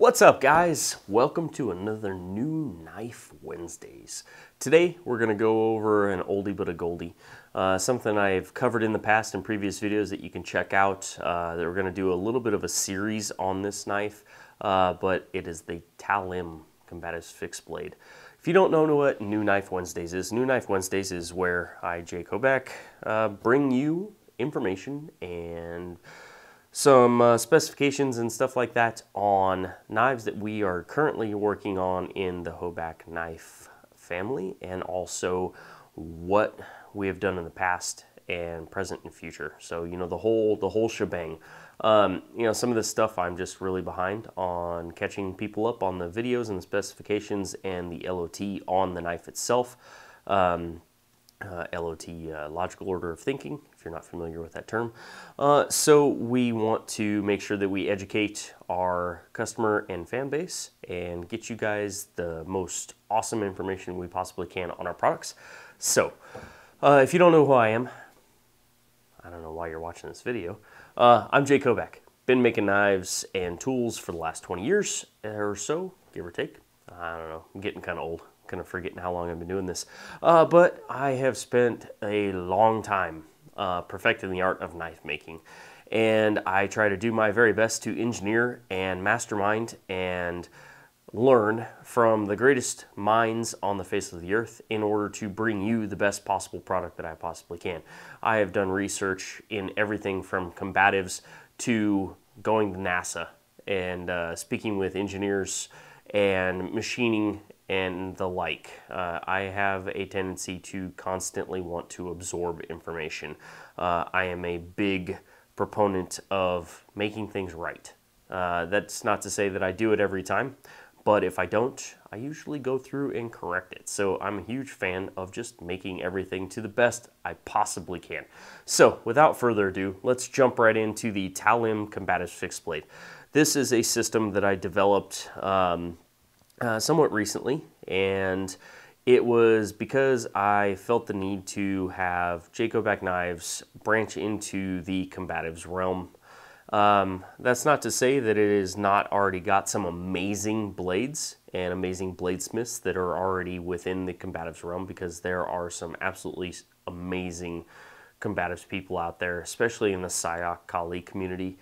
What's up, guys? Welcome to another new Knife Wednesdays. Today we're going to go over an oldie but a goldie, something I've covered in the past in previous videos that you can check out. That we're going to do a little bit of a series on this knife, but it is the Talim Combatives fixed blade. If you don't know what New Knife Wednesdays is, New Knife Wednesdays is where I, Jay Kovac, bring you information and some specifications and stuff like that on knives that we are currently working on in the Hoback knife family, and also what we have done in the past and present and future. So, you know, the whole shebang. You know, some of this stuff I'm just really behind on catching people up on the videos and the specifications and the LOT on the knife itself. LOT, logical order of thinking, if you're not familiar with that term. So we want to make sure that we educate our customer and fan base and get you guys the most awesome information we possibly can on our products. So if you don't know who I am, I don't know why you're watching this video. I'm Jay Kovac. Been making knives and tools for the last 20 years or so, give or take. I don't know, I'm getting kind of old. Kind of forgetting how long I've been doing this, but I have spent a long time perfecting the art of knife making, and I try to do my very best to engineer and mastermind and learn from the greatest minds on the face of the earth in order to bring you the best possible product that I possibly can. I have done research in everything from combatives to going to NASA and speaking with engineers and machining and the like. I have a tendency to constantly want to absorb information. I am a big proponent of making things right. That's not to say that I do it every time, but if I don't, I usually go through and correct it. So I'm a huge fan of just making everything to the best I possibly can. So without further ado, let's jump right into the Talim Combatives fixed blade. This is a system that I developed somewhat recently, and it was because I felt the need to have Jay Kovac knives branch into the combatives realm. That's not to say that it has not already got some amazing blades and amazing bladesmiths that are already within the combatives realm, because there are some absolutely amazing combatives people out there, especially in the Sayak Kali community.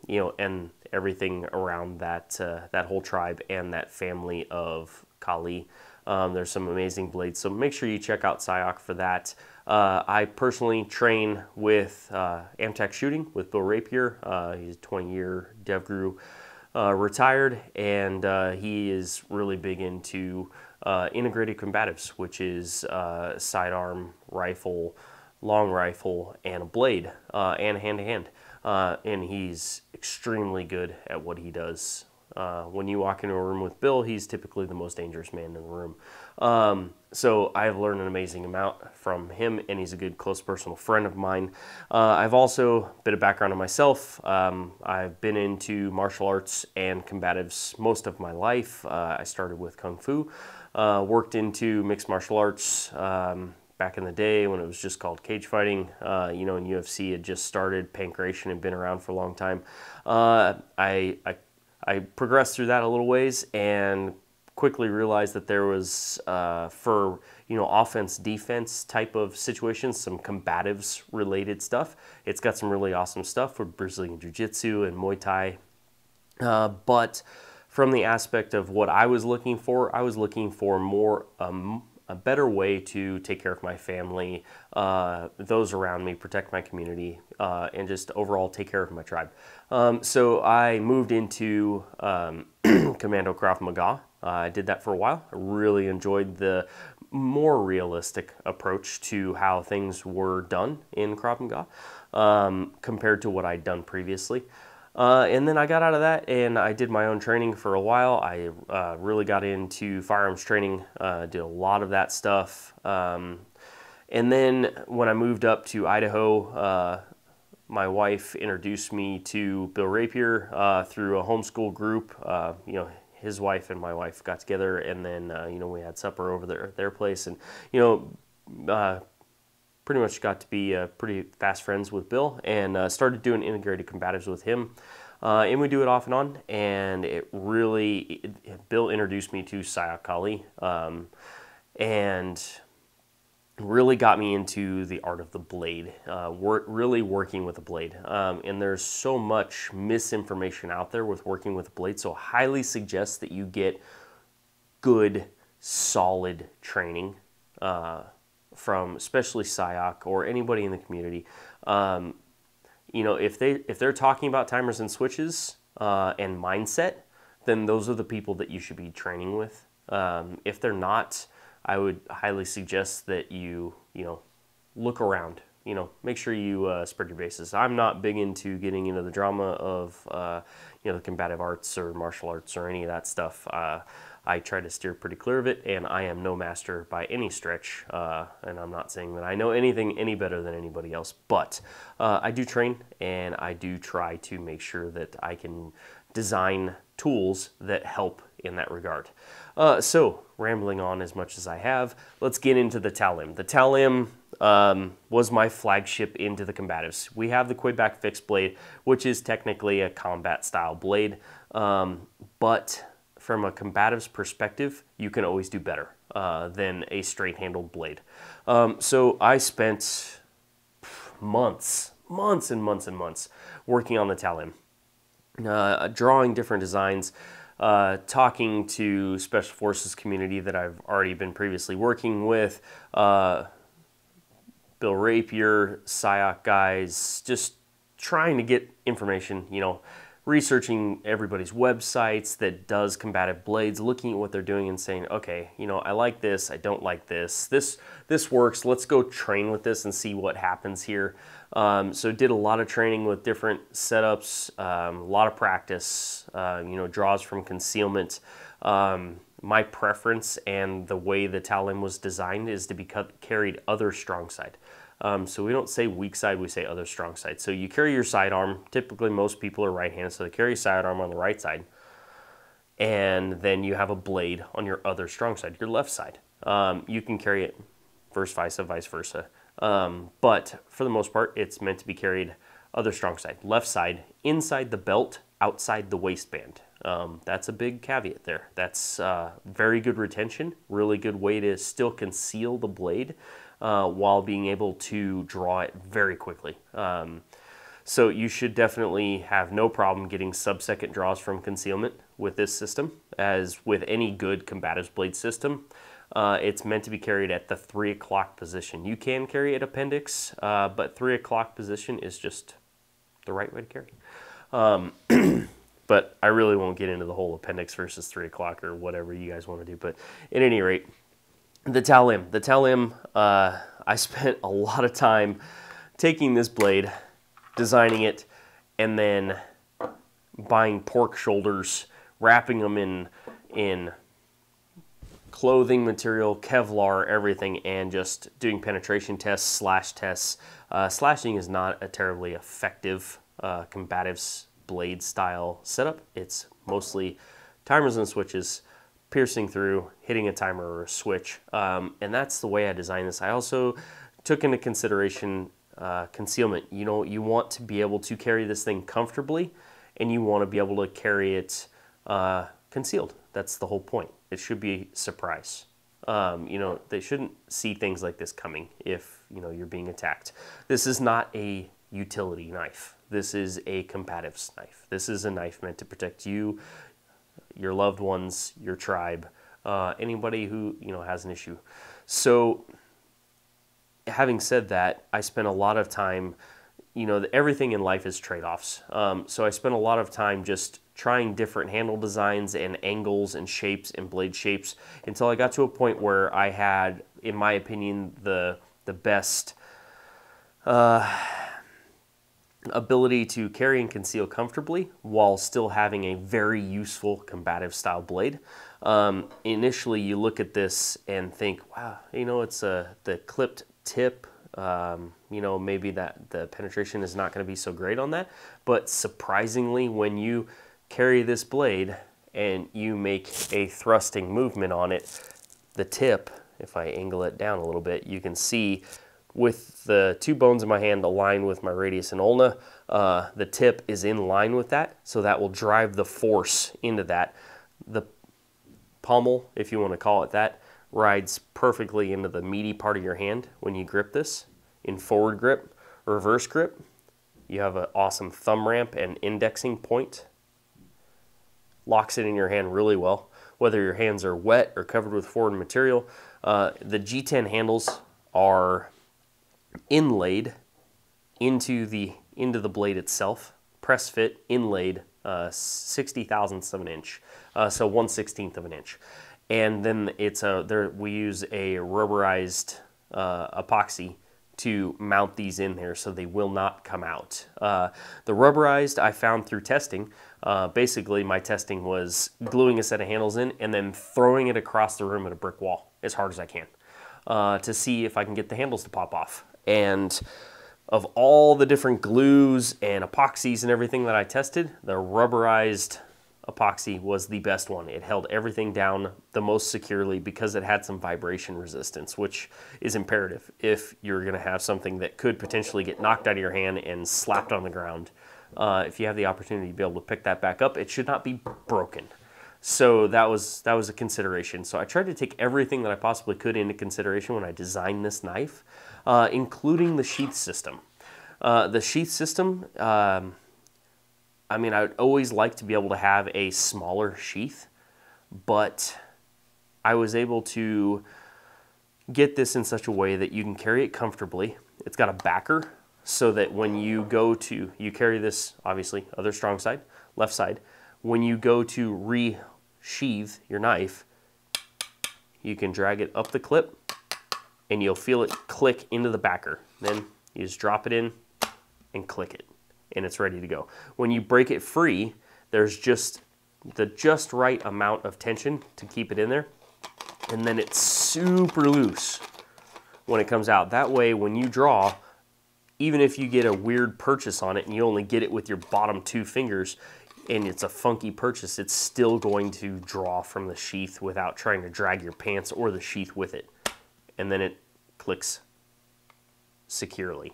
You know, and everything around that that whole tribe and that family of Kali. There's some amazing blades, so make sure you check out Sayak for that. I personally train with Amtech Shooting with Bill Rapier. He's a 20-year DevGuru, retired, and he is really big into integrated combatives, which is sidearm rifle, long rifle, and a blade, and hand-to-hand. And he's extremely good at what he does. When you walk into a room with Bill, he's typically the most dangerous man in the room. So I've learned an amazing amount from him, and he's a good close personal friend of mine. I've also, a bit of background on myself, I've been into martial arts and combatives most of my life. I started with Kung Fu, worked into mixed martial arts, back in the day when it was just called cage fighting, you know, and UFC had just started. Pankration had been around for a long time. I progressed through that a little ways and quickly realized that there was, for, you know, offense, defense type of situations, some combatives related stuff. It's got some really awesome stuff for Brazilian Jiu-Jitsu and Muay Thai. But from the aspect of what I was looking for more, a better way to take care of my family, those around me, protect my community, and just overall take care of my tribe. So I moved into Commando Krav Maga. I did that for a while. I really enjoyed the more realistic approach to how things were done in Krav Maga compared to what I'd done previously. And then I got out of that and I did my own training for a while. I really got into firearms training, did a lot of that stuff. And then when I moved up to Idaho, my wife introduced me to Bill Rapier through a homeschool group. You know, his wife and my wife got together, and then you know, we had supper over there at their place, and you know, pretty much got to be pretty fast friends with Bill, and started doing integrated combatives with him. And we do it off and on, and Bill introduced me to Sayakali, and really got me into the art of the blade, really working with a blade. And there's so much misinformation out there with working with a blade, so highly suggest that you get good, solid training from especially SIOC or anybody in the community. You know, if they're talking about timers and switches and mindset, then those are the people that you should be training with. If they're not, I would highly suggest that you look around. You know, make sure you spread your bases. I'm not big into getting into the drama of the combative arts or martial arts or any of that stuff. I try to steer pretty clear of it, and I am no master by any stretch. And I'm not saying that I know anything any better than anybody else, but I do train, and I do try to make sure that I can design tools that help in that regard. So, rambling on as much as I have, let's get into the Talim. The Talim was my flagship into the Combatives. We have the Quebec fixed blade, which is technically a combat style blade, but from a Combatives perspective, you can always do better than a straight handled blade. So I spent months and months working on the Talim, drawing different designs, talking to Special Forces community that I've already been previously working with, Bill Rapier, SIOC guys, just trying to get information, researching everybody's websites that does combative blades, looking at what they're doing and saying, okay, I like this, I don't like this, this works, let's go train with this and see what happens here. So did a lot of training with different setups, a lot of practice, draws from concealment. My preference and the way the Talim was designed is to be carried other strong side. So we don't say weak side, we say other strong side. So you carry your sidearm. Typically most people are right-handed, so they carry sidearm on the right side. And then you have a blade on your other strong side, your left side. You can carry it vice versa. But for the most part, it's meant to be carried other strong side, left side, inside the belt, outside the waistband. That's a big caveat there. That's very good retention, really good way to still conceal the blade while being able to draw it very quickly. So you should definitely have no problem getting sub-second draws from concealment with this system. As with any good Combatives blade system, it's meant to be carried at the 3 o'clock position. You can carry at appendix, but 3 o'clock position is just the right way to carry. But I really won't get into the whole appendix versus 3 o'clock or whatever you guys want to do. But at any rate, the Talim, I spent a lot of time taking this blade, designing it, and then buying pork shoulders, wrapping them in clothing material, Kevlar, everything, and just doing penetration tests, slash tests. Slashing is not a terribly effective Combatives blade style setup. It's mostly timers and switches, piercing through, hitting a timer or a switch, and that's the way I designed this. I also took into consideration concealment. You want to be able to carry this thing comfortably, and you want to be able to carry it concealed. That's the whole point. It should be a surprise. They shouldn't see things like this coming if you're being attacked. This is not a utility knife. This is a Combatives knife. This is a knife meant to protect you, your loved ones, your tribe, anybody who has an issue. So having said that, I spent a lot of time, everything in life is trade-offs. So I spent a lot of time just trying different handle designs and angles and shapes and blade shapes until I got to a point where I had, in my opinion, the best ability to carry and conceal comfortably while still having a very useful combative style blade. Initially, you look at this and think, wow, it's the clipped tip. Maybe that the penetration is not going to be so great on that. But surprisingly, when you carry this blade and you make a thrusting movement on it, the tip, if I angle it down a little bit, you can see with the two bones in my hand aligned with my radius and ulna, the tip is in line with that, so that will drive the force into that. The pommel, if you want to call it that, rides perfectly into the meaty part of your hand when you grip this. In forward grip, reverse grip, you have an awesome thumb ramp and indexing point. Locks it in your hand really well, whether your hands are wet or covered with foreign material. The G10 handles are inlaid into the blade itself, press fit, inlaid 60 thousandths of an inch, so 1/16 of an inch. And then we use a rubberized epoxy to mount these in there so they will not come out. The rubberized I found through testing. Basically my testing was gluing a set of handles in and then throwing it across the room at a brick wall as hard as I can to see if I can get the handles to pop off. And of all the different glues and epoxies and everything that I tested, the rubberized epoxy was the best one. It held everything down the most securely because it had some vibration resistance, which is imperative if you're going to have something that could potentially get knocked out of your hand and slapped on the ground. If you have the opportunity to be able to pick that back up, it should not be broken. So that was a consideration. So I tried to take everything that I possibly could into consideration when I designed this knife, including the sheath system. The sheath system, I mean, I would always like to be able to have a smaller sheath, but I was able to get this in such a way that you can carry it comfortably. It's got a backer so that when you carry this, obviously, other strong side, left side. When you go to re-sheathe your knife, you can drag it up the clip and you'll feel it click into the backer. Then you just drop it in and click it, and it's ready to go. When you break it free, there's just the just right amount of tension to keep it in there, and then it's super loose when it comes out. That way, when you draw, even if you get a weird purchase on it and you only get it with your bottom two fingers and it's a funky purchase, it's still going to draw from the sheath without trying to drag your pants or the sheath with it. And then it clicks securely.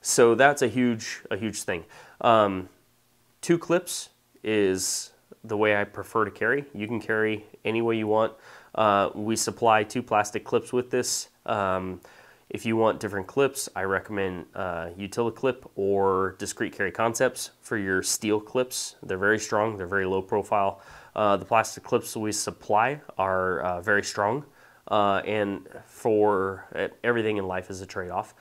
So that's a huge thing. 2 clips is the way I prefer to carry. You can carry any way you want. We supply 2 plastic clips with this. If you want different clips, I recommend Utility-Clip or Discreet Carry Concepts for your steel clips. They're very strong, they're very low profile. The plastic clips we supply are very strong, and for everything in life is a trade-off.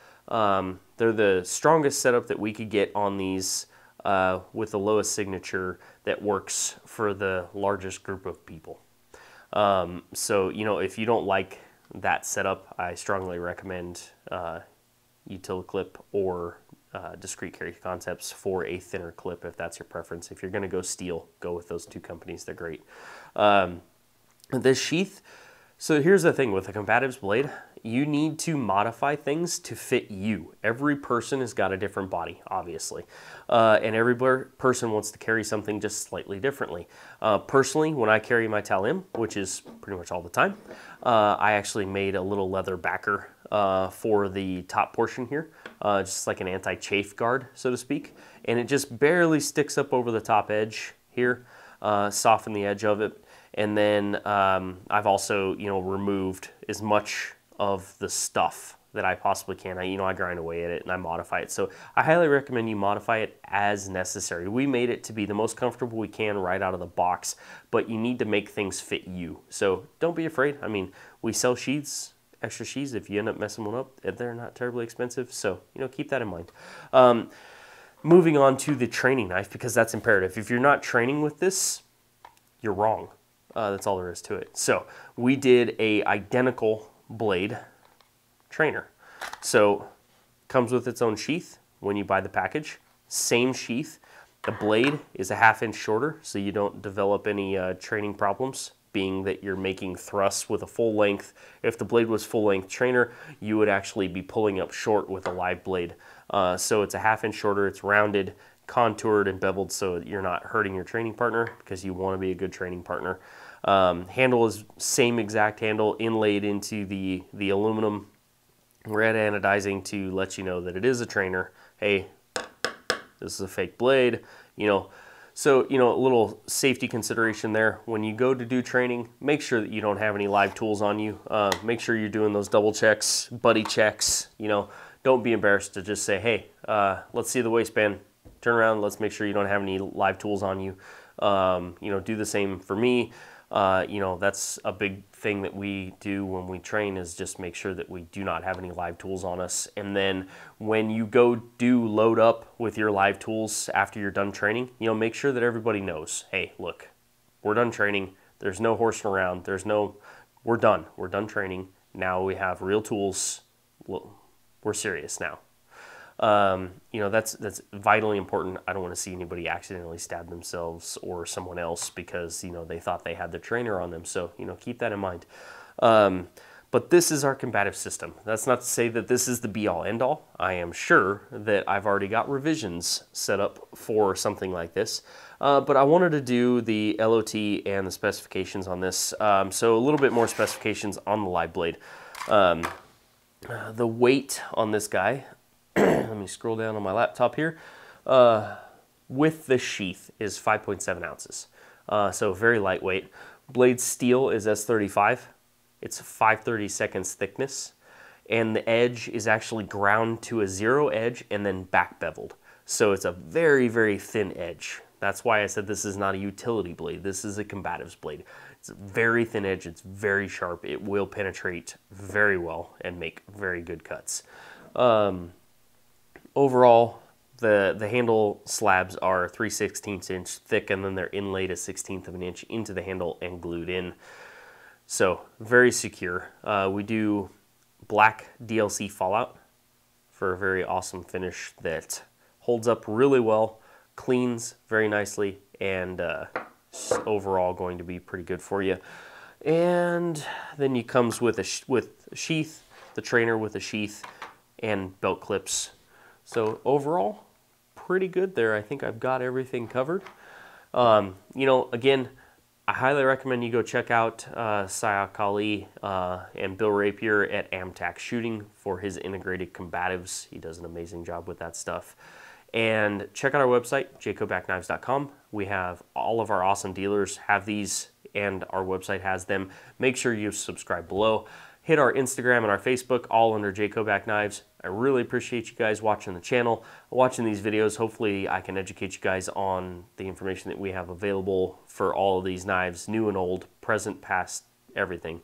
They're the strongest setup that we could get on these with the lowest signature that works for the largest group of people. So, you know, if you don't like that setup, I strongly recommend Utility-Clip or Discreet Carry Concepts for a thinner clip if that's your preference. If you're going to go steel, go with those 2 companies. They're great. This sheath, so here's the thing with a Combatives blade, you need to modify things to fit you. Every person has got a different body, obviously, and every person wants to carry something just slightly differently. Personally, when I carry my Talim, which is pretty much all the time, I actually made a little leather backer for the top portion here, just like an anti-chafe guard, so to speak, and it just barely sticks up over the top edge here, soften the edge of it. And then I've also, you know, removed as much of the stuff that I possibly can. I grind away at it and I modify it. So I highly recommend you modify it as necessary. We made it to be the most comfortable we can right out of the box, but you need to make things fit you. So don't be afraid. I mean, we sell sheaths, extra sheaths. If you end up messing one up, they're not terribly expensive. So, you know, keep that in mind. Moving on to the training knife, because that's imperative. If you're not training with this, you're wrong. That's all there is to it. So we did a identical blade trainer. So comes with its own sheath when you buy the package. Same sheath. The blade is a 1/2 inch shorter, so you don't develop any training problems, being that you're making thrusts with a full length. If the blade was full length trainer, you would actually be pulling up short with a live blade. So it's a 1/2 inch shorter. It's rounded, contoured, and beveled, so you're not hurting your training partner because you want to be a good training partner. Handle is same exact handle inlaid into the aluminum red anodizing to let you know that it is a trainer. Hey, this is a fake blade, you know. So, you know, a little safety consideration there. When you go to do training, make sure that you don't have any live tools on you. Make sure you're doing those double checks, buddy checks, you know. Don't be embarrassed to just say, hey, let's see the waistband. Turn around, let's make sure you don't have any live tools on you. You know, do the same for me. You know, that's a big thing that we do when we train, is just make sure that we do not have any live tools on us. And then when you go do load up with your live tools after you're done training, you know, make sure that everybody knows, hey, look, we're done training. There's no horsing around. We're done. We're done training. Now we have real tools. We're serious now. You know, that's vitally important. I don't want to see anybody accidentally stab themselves or someone else because, you know, they thought they had the trainer on them. So, you know, keep that in mind. But this is our combative system. That's not to say that this is the be-all, end-all. I am sure that I've already got revisions set up for something like this. But I wanted to do the LOT and the specifications on this. So a little bit more specifications on the live blade. The weight on this guy, let me scroll down on my laptop here, with the sheath is 5.7 ounces. So very lightweight. Blade steel is S35. It's 5/32 thickness. And the edge is actually ground to a 0 edge and then back beveled. So it's a very, very thin edge. That's why I said this is not a utility blade. This is a combatives blade. It's a very thin edge. It's very sharp. It will penetrate very well and make very good cuts. Overall, the handle slabs are 3/16 inch thick, and then they're inlaid a 1/16 of an inch into the handle and glued in. So very secure. We do black DLC fallout for a very awesome finish that holds up really well, cleans very nicely, and overall going to be pretty good for you. And then it comes with a sheath, the trainer with a sheath, and belt clips. So overall, pretty good there. I think I've got everything covered. You know, again, I highly recommend you go check out Sayak Ali and Bill Rapier at Amtac Shooting for his integrated combatives. He does an amazing job with that stuff. And check out our website, jaycobackknives.com. We have all of our awesome dealers have these, and our website has them. Make sure you subscribe below. Hit our Instagram and our Facebook, all under jaycobackknives. I really appreciate you guys watching the channel, watching these videos. Hopefully I can educate you guys on the information that we have available for all of these knives, new and old, present, past, everything.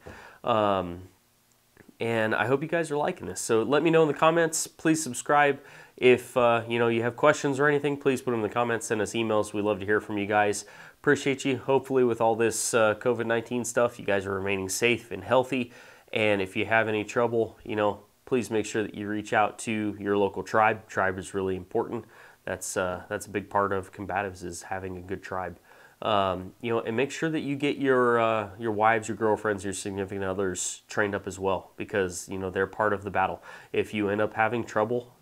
And I hope you guys are liking this. So let me know in the comments. Please subscribe. If you know, you have questions or anything, please put them in the comments. Send us emails. We love to hear from you guys. Appreciate you. Hopefully with all this COVID-19 stuff, you guys are remaining safe and healthy. And if you have any trouble, you know, please make sure that you reach out to your local tribe. Tribe is really important. That's a big part of combatives, is having a good tribe. You know, and make sure that you get your wives, your girlfriends, your significant others trained up as well, because, you know, they're part of the battle. If you end up having trouble,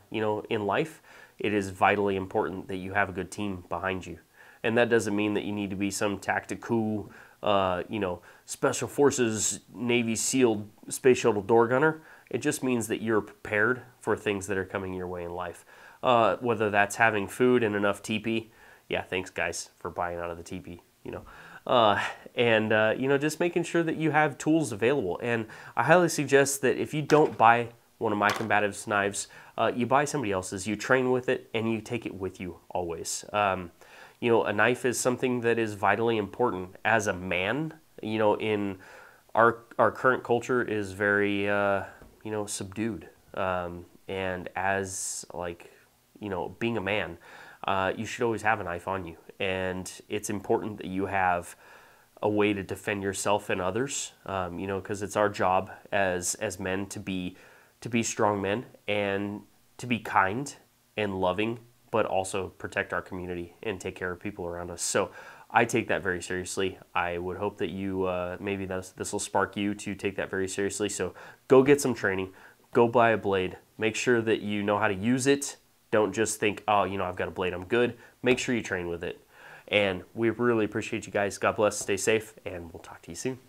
you know, in life, it is vitally important that you have a good team behind you. And that doesn't mean that you need to be some tactical, you know, special forces, Navy SEAL space shuttle door gunner. It just means that you're prepared for things that are coming your way in life. Whether that's having food and enough teepee. Yeah, thanks guys for buying out of the teepee, you know. You know, just making sure that you have tools available. And I highly suggest that if you don't buy one of my combatives knives, you buy somebody else's, you train with it, and you take it with you always. You know, a knife is something that is vitally important. As a man, you know, in our current culture is very, you know, subdued. And as, like, you know, being a man, you should always have a knife on you. And it's important that you have a way to defend yourself and others, you know, because it's our job as men to be strong men and to be kind and loving, but also protect our community and take care of people around us. So I take that very seriously. I would hope that you, maybe this will spark you to take that very seriously. So go get some training, go buy a blade, make sure that you know how to use it. Don't just think, oh, you know, I've got a blade, I'm good. Make sure you train with it. And we really appreciate you guys. God bless, stay safe, and we'll talk to you soon.